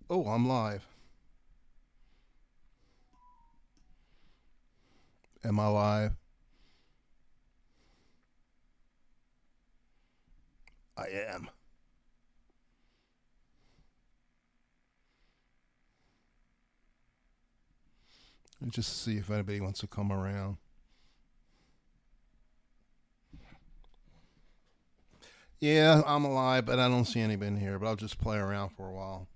Oh, I'm live. Am I live? I am. And just see if anybody wants to come around. Yeah, I'm alive, but I don't see anybody in here. But I'll just play around for a while.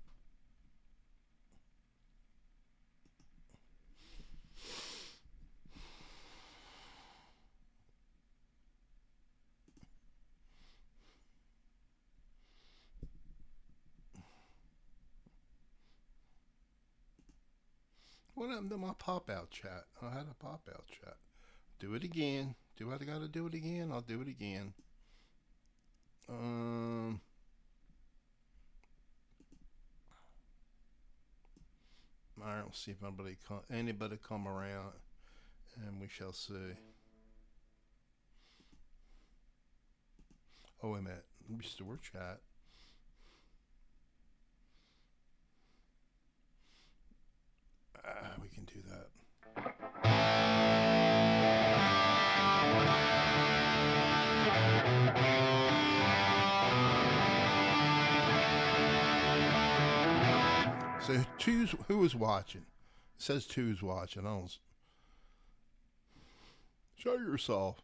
What happened to my pop out chat? I had a pop out chat. Do it again. Do I gotta do it again? I'll do it again. Um. All right. We'll see if anybody come around, and we shall see. Oh, wait a minute. Restore chat. We can do that. So who is watching? It says two's watching. I don't. Show yourself.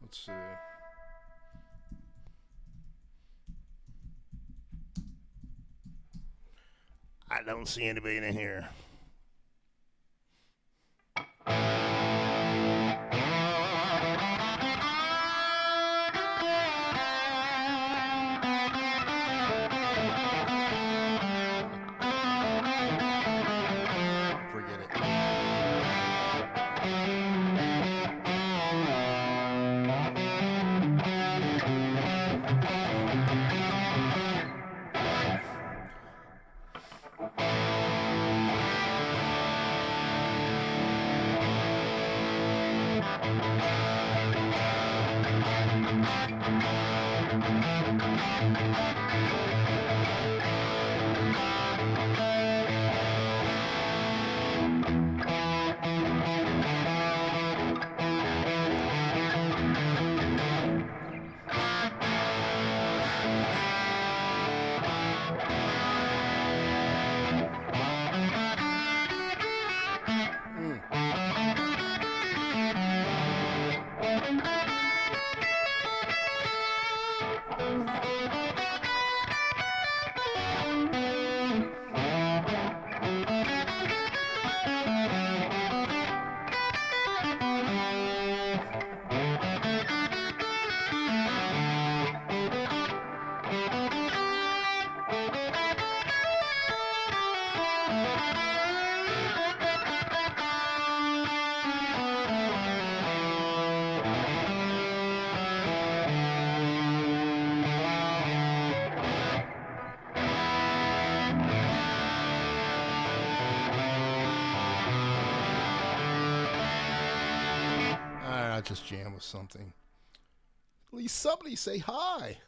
Let's see. I don't see anybody in here. Forget it. I just jam with something. At least somebody say hi.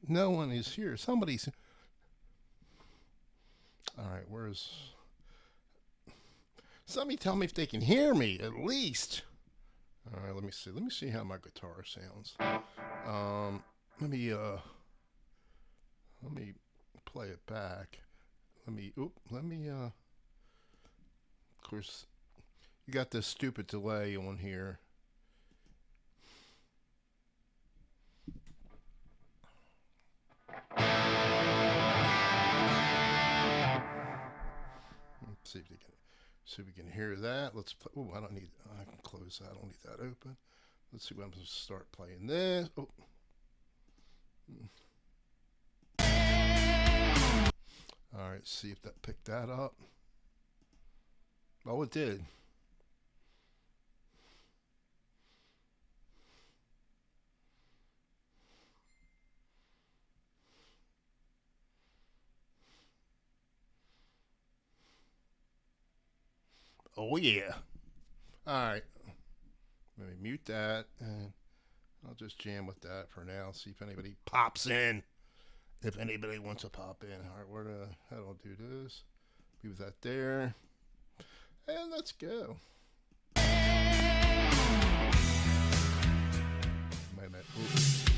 No one is here. Somebody's. All right, where's. Somebody tell me if they can hear me, at least. All right, let me see. Let me see how my guitar sounds. Um, let me let me play it back. Let me of course you got this stupid delay on here. Let's see if they can see if we can hear that. Let's play. Oh, I don't need. I can close that. I don't need that open. Let's see when I'm going to start playing this. Oh. All right, see if that picked that up. Oh, it did. Oh yeah. All right. Let me mute that. And I'll just jam with that for now. See if anybody pops in. If anybody wants to pop in. All right, where the hell do I do this? Leave that there. And let's go. Wait a minute. Ooh.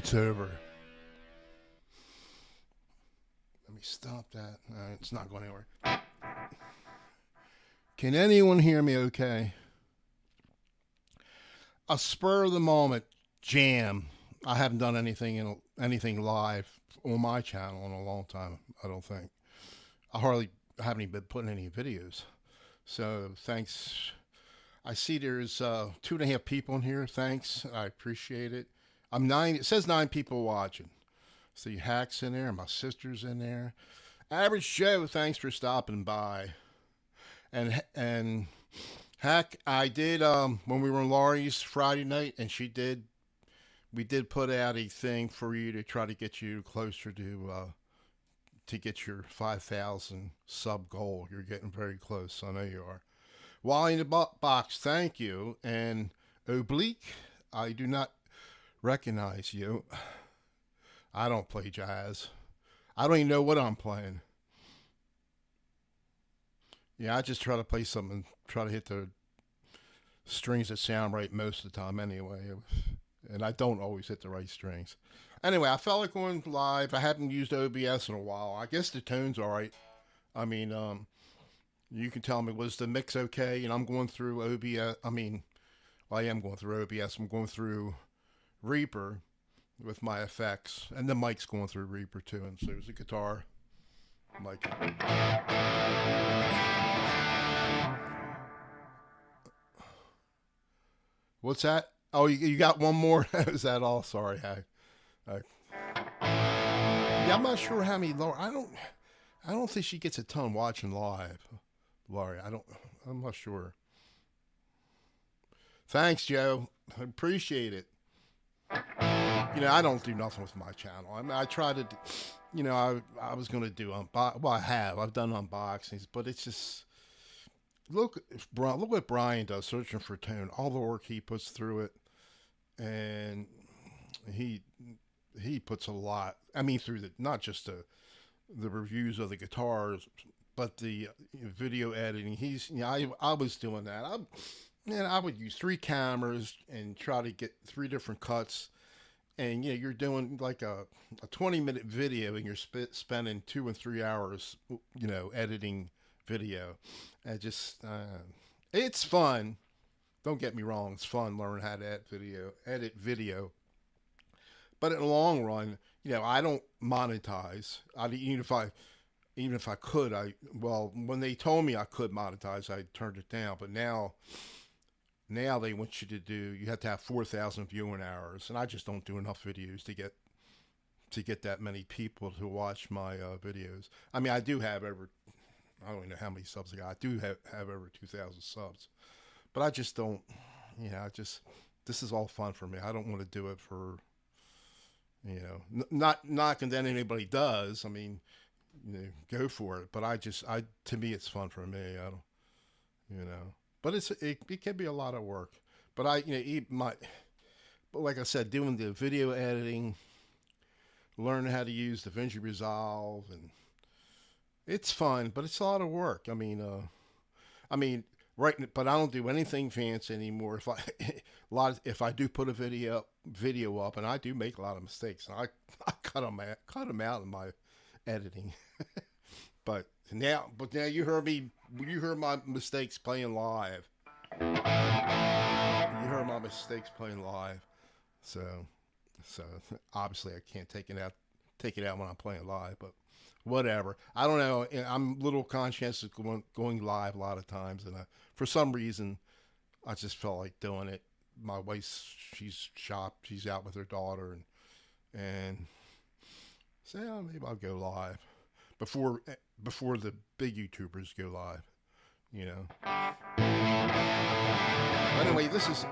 It's over. Let me stop that. It's not going anywhere. Can anyone hear me okay? A spur of the moment jam. I haven't done anything live on my channel in a long time, I don't think. I haven't even been putting any videos. So thanks. I see there's 2.5 people in here. Thanks. I appreciate it. It says 9 people watching. See Hack's in there, my sister's in there. Average Joe, thanks for stopping by. And Hack, I did when we were in Laurie's Friday night, and we did put out a thing for you to try to get you closer to get your 5,000 sub goal. You're getting very close. I know you are. Wally in the box, thank you. And Oblique, I do not recognize you. I don't play jazz. I don't even know what I'm playing. Yeah, I just try to play something, try to hit the strings that sound right most of the time anyway. And I don't always hit the right strings. Anyway, I felt like going live. I haven't used OBS in a while. I guess the tone's all right. I mean, you can tell me, was the mix okay? And I'm going through OBS. I am going through OBS. I'm going through Reaper with my effects. And the mic's going through Reaper too. And so there's a guitar mic. What's that? Oh, you got one more? Is that all? Sorry. Yeah, I'm not sure how many lower. I don't think she gets a ton watching live. Laurie, I'm not sure. Thanks, Joe. I appreciate it. I don't do nothing with my channel. I mean, I try to, I was going to do I've done unboxings, but it's just, look what Brian does, searching for tone, all the work he puts through it. And he puts a lot, through not just the reviews of the guitars, but the video editing. I was doing that. I would use 3 cameras and try to get 3 different cuts. And you're doing like a 20-minute video, and you're spending 2 and 3 hours, editing video. And just it's fun. Don't get me wrong, it's fun learning how to edit video. But in the long run, I don't monetize. Even if I could, when they told me I could monetize, I turned it down. But now they want you have to have 4,000 viewing hours, and I just don't do enough videos to get that many people to watch my videos. I do have I don't even know how many subs I got. I do have over 2,000 subs, but I just don't. This is all fun for me. I don't want to do it for. Not knocking that anybody does. Go for it. But to me, it's fun for me. I don't, but it can be a lot of work. But but like I said, doing the video editing, learning how to use DaVinci Resolve, and it's fun, but it's a lot of work. Right, but I don't do anything fancy anymore. If I do put a video up, and I do make a lot of mistakes, and I cut them out in my editing. but now you heard my mistakes playing live. You heard my mistakes playing live. So obviously I can't take it out when I'm playing live, but whatever. I don't know. I'm a little conscientious going live a lot of times, and for some reason, I just felt like doing it. My she's shopped. She's out with her daughter, and say, maybe I'll go live before the big YouTubers go live. Anyway, this is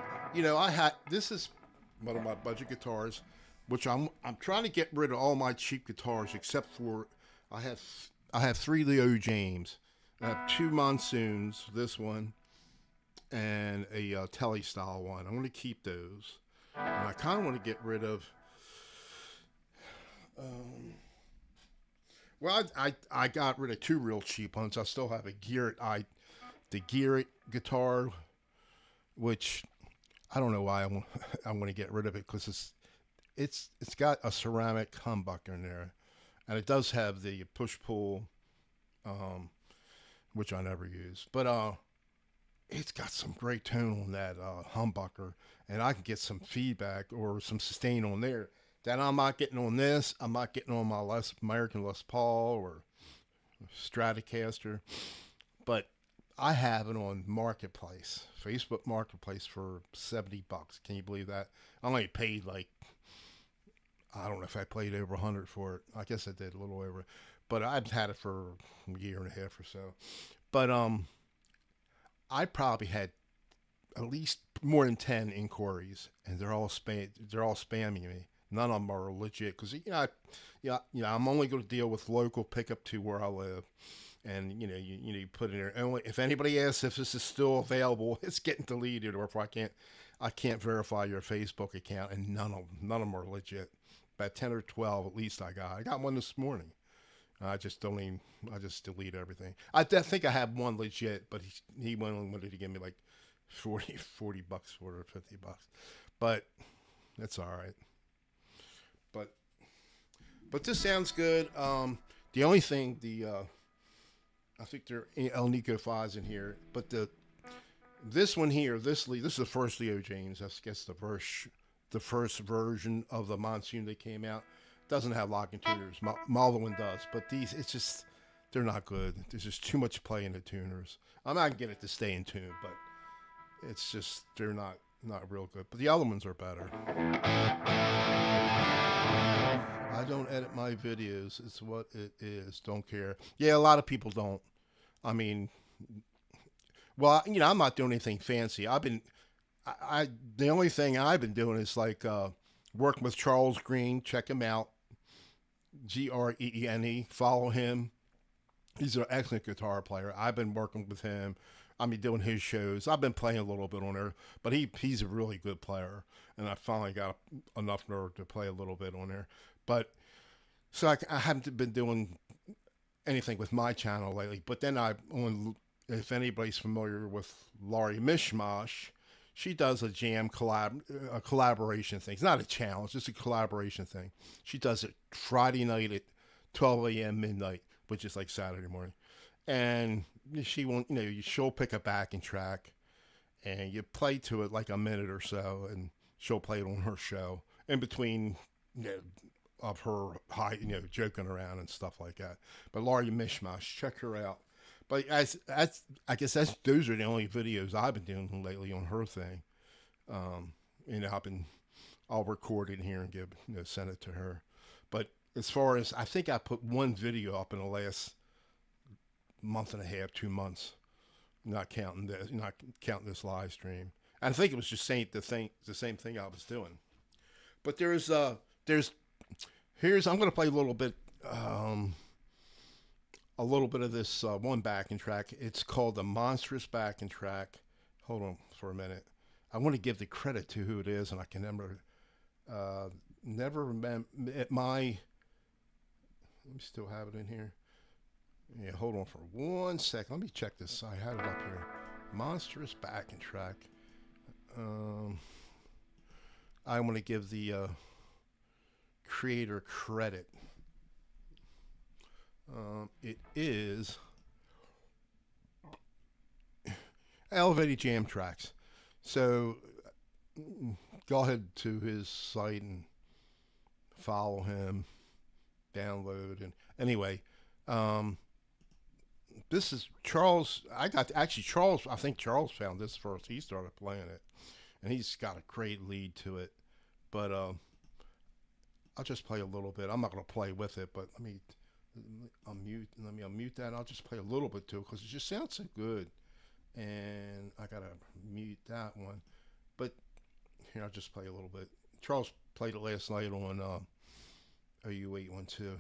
this is one of my budget guitars, which I'm trying to get rid of all my cheap guitars except for I have 3 Leo James. I have 2 Monsoons, this one, and a Tele style one. I'm going to keep those. And I kind of want to get rid of. I got rid of 2 real cheap ones. I still have the Garrett guitar, which I don't know why I'm going to get rid of it, because it's got a ceramic humbucker in there, and it does have the push pull, um, which I never use. But it's got some great tone on that humbucker, and I can get some feedback or some sustain on there that I'm not getting on this. I'm not getting on my American Les Paul or Stratocaster, but I have it on Marketplace, Facebook Marketplace for $70. Can you believe that? I only paid like, I don't know if I paid over 100 for it. I guess I did a little over, but I've had it for a year and a half or so. But I probably had at least more than 10 inquiries, and they're all spamming me. None of them are legit because I'm only going to deal with local pickup to where I live, and you put in there. Only if anybody asks if this is still available, it's getting deleted, or if I can't verify your Facebook account, and none of them are legit. About 10 or 12 at least I got one this morning. I just don't even, I just delete everything. I think I have one legit, but he only wanted to give me like 40 bucks for it, or 50 bucks. But that's all right. But this sounds good. The only thing, I think there are El Nico 5s in here, but this one here, this is the first Leo James. I guess the first version of the Monsoon that came out. Doesn't have locking tuners. Malva one does, but these, they're not good. There's just too much play in the tuners. I'm not gonna get it to stay in tune, but it's just they're not real good. But the other ones are better. I don't edit my videos. It's what it is. Don't care. Yeah, a lot of people don't. I mean, well, I'm not doing anything fancy. The only thing I've been doing is like working with Charles Green. Check him out. Greene. Follow him. He's an excellent guitar player. I've been working with him. I mean, doing his shows. I've been playing a little bit on there, but he's a really good player, and I finally got enough nerve to play a little bit on there. But so I haven't been doing anything with my channel lately. But then if anybody's familiar with Laurie Mishmash, she does a collaboration thing. It's not a challenge, it's a collaboration thing. She does it Friday night at 12 a.m. midnight, which is like Saturday morning. And she'll pick a backing track, and you play to it like a minute or so, and she'll play it on her show in between of her joking around and stuff like that. But Laurie Mishmash, check her out. But I guess those are the only videos I've been doing lately on her thing. I'll record it here and send it to her. But as far as, I think I put one video up in the last month and a half, 2 months, not counting this live stream. I think it was just the same thing I was doing. But I'm going to play a little bit. A little bit of this one backing track. It's called the Monstrous Backing Track. Hold on for a minute. I want to give the credit to who it is, and I can never remember my. Let me still have it in here. Yeah, hold on for 1 second. Let me check this. I had it up here. Monstrous Backing Track. I want to give the creator credit. It is Elevated Jam Tracks. So go ahead to his site and follow him, download, and anyway, this is Charles. I think Charles found this first. He started playing it, and he's got a great lead to it. But I'll just play a little bit. I'm not going to play with it, but let me unmute that. I'll just play a little bit too, because it just sounds so good. And I gotta mute that one. But here, I'll just play a little bit. Charles played it last night on OU812.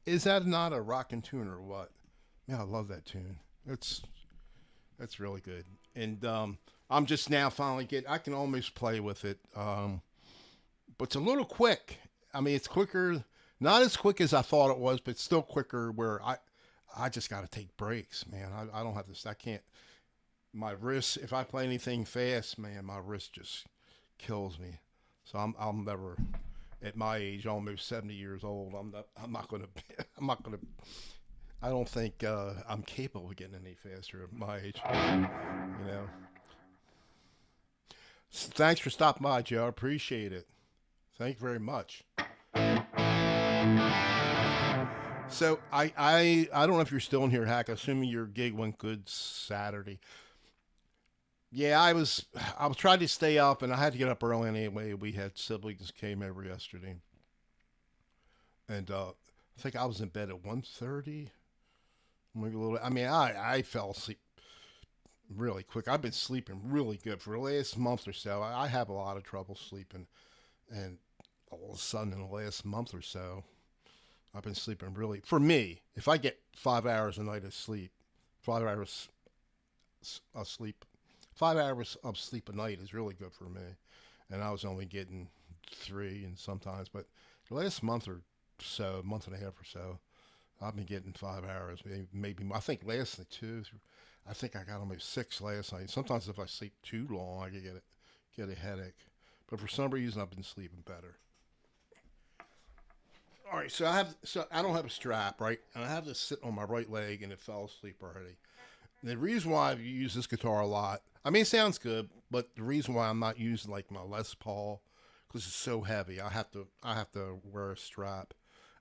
Is that not a rockin' tune or what? Man, I love that tune. That's really good. And I'm just now finally I can almost play with it. But it's a little quick. I mean, it's quicker, not as quick as I thought it was, but still quicker where I just got to take breaks, man. I don't have this, I can't, my wrist, if I play anything fast, man, my wrist just kills me. So I'm never, at my age, almost 70 years old, I'm not going to, I'm not going to, I don't think I'm capable of getting any faster at my age, you know. Thanks for stopping by, Joe. I appreciate it. Thank you very much. So I don't know if you're still in here, Hack. Assuming your gig went good Saturday. Yeah, I was trying to stay up, and I had to get up early anyway. We had siblings came over yesterday, and I think I was in bed at 1:30, maybe a little. I mean, I fell asleep really quick. I've been sleeping really good for the last month or so. I have a lot of trouble sleeping, and all of a sudden in the last month or so, I've been sleeping really. For me, if I get 5 hours a night of sleep, 5 hours of sleep, 5 hours of sleep a night is really good for me. And I was only getting three, and sometimes, but the last month or so, month and a half or so, I've been getting 5 hours, maybe I think last night two. I think I got almost six last night. Sometimes if I sleep too long, I can get a headache. But for some reason, I've been sleeping better. All right, so I don't have a strap, right? And I have this sitting on my right leg, and it fell asleep already. The reason why I use this guitar a lot, I mean, it sounds good, but the reason why I'm not using like my Les Paul, because it's so heavy, I have to wear a strap,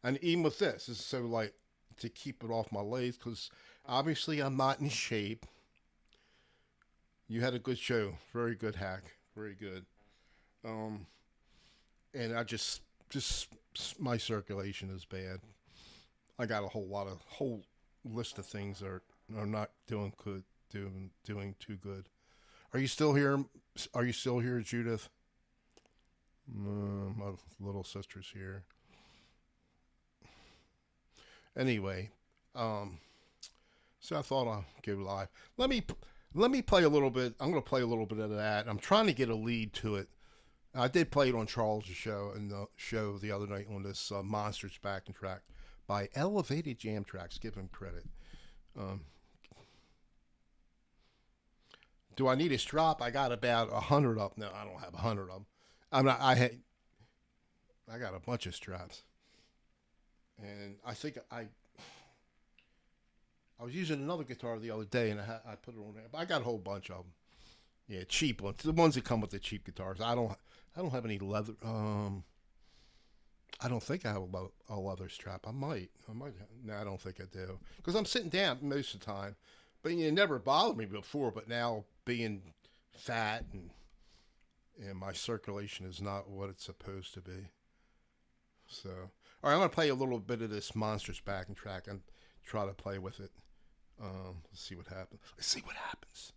and even with this, it's so light to keep it off my legs, because obviously I'm not in shape. You had a good show, very good, Hack, very good. And I just my circulation is bad. I got a whole list of things that are not doing good, doing too good. Are you still here? Are you still here, Judith? My little sister's here. Anyway, so I thought I'll go live. Let me play a little bit. I'm going to play a little bit of that. I'm trying to get a lead to it. I did play it on Charles' show and the show the other night on this Monsters backing track by Elevated Jam Tracks. Give him credit. Do I need a strap? I got about 100 up. No, I don't have 100 of them. I'm not. I got a bunch of straps, and I think I was using another guitar the other day, and I put it on there. But I got a whole bunch of them. Yeah, cheap ones. The ones that come with the cheap guitars. I don't have any leather. I don't think I have a leather strap. I might. No, I don't think I do. Because I'm sitting down most of the time. But it never bothered me before. But now being fat and my circulation is not what it's supposed to be. So, all right, I'm going to play a little bit of this Monsters backing track and try to play with it. Let's see what happens.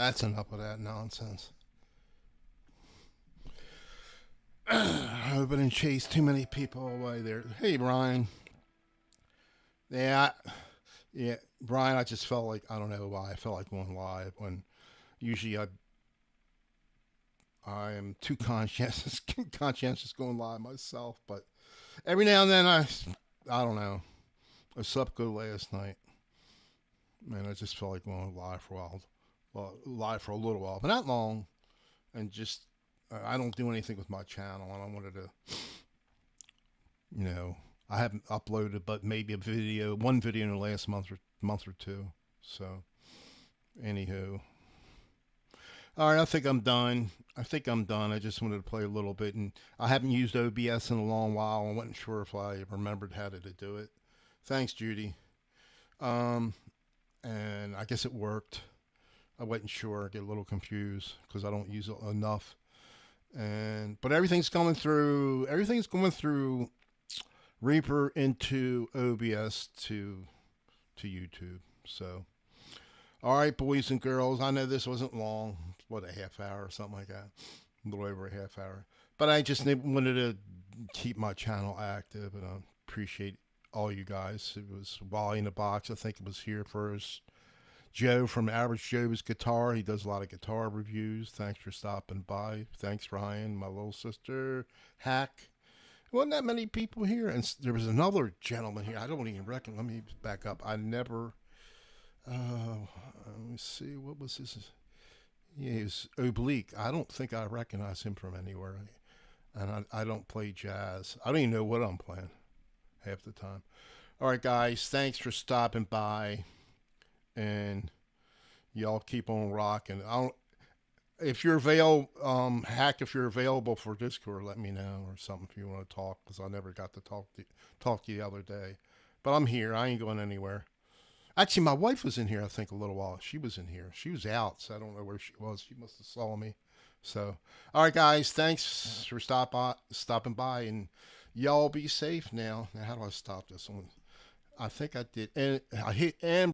That's enough of that nonsense. I've been and chased too many people away there. Hey, Brian. Yeah, yeah, Brian. I just felt like I don't know why I felt like going live when usually I am too conscientious conscientious going live myself, but every now and then I don't know. I slept good last night, man. I just felt like going live for a while, well, live for a little while, but not long, and just I don't do anything with my channel, and I wanted to, you know, I haven't uploaded, but maybe one video in the last month or two. So, anywho, all right, I think I'm done. I just wanted to play a little bit, and I haven't used OBS in a long while. I wasn't sure if I remembered how to do it. Thanks, Judy. Um, and I guess it worked. I wasn't sure. I get a little confused because I don't use it enough. But everything's coming through. Everything's going through Reaper into OBS to YouTube. So, all right, boys and girls. I know this wasn't long. What, a half hour or something like that? A little over a half hour. But I just wanted to keep my channel active, and I appreciate all you guys. It was Wally in the Box. I think it was here first. Joe from Average Joe's Guitar. He does a lot of guitar reviews. Thanks for stopping by. Thanks, Ryan. My little sister, Hack. Wasn't that many people here. And there was another gentleman here. I don't even reckon. Let me back up. I never. Let me see. What was his? Yeah, he was Oblique. I don't think I recognize him from anywhere. And I don't play jazz. I don't even know what I'm playing half the time. All right, guys. Thanks for stopping by. And y'all keep on rocking. If you're Hack, if you're available for Discord, let me know or something if you want to talk, because I never got to talk to you the other day. But I'm here. I ain't going anywhere. Actually, my wife was in here, I think, a little while. She was in here. She was out, so I don't know where she was. She must have saw me. So, all right, guys. Thanks for stopping by, and y'all be safe now. Now, how do I stop this one? I think I did. And I hit and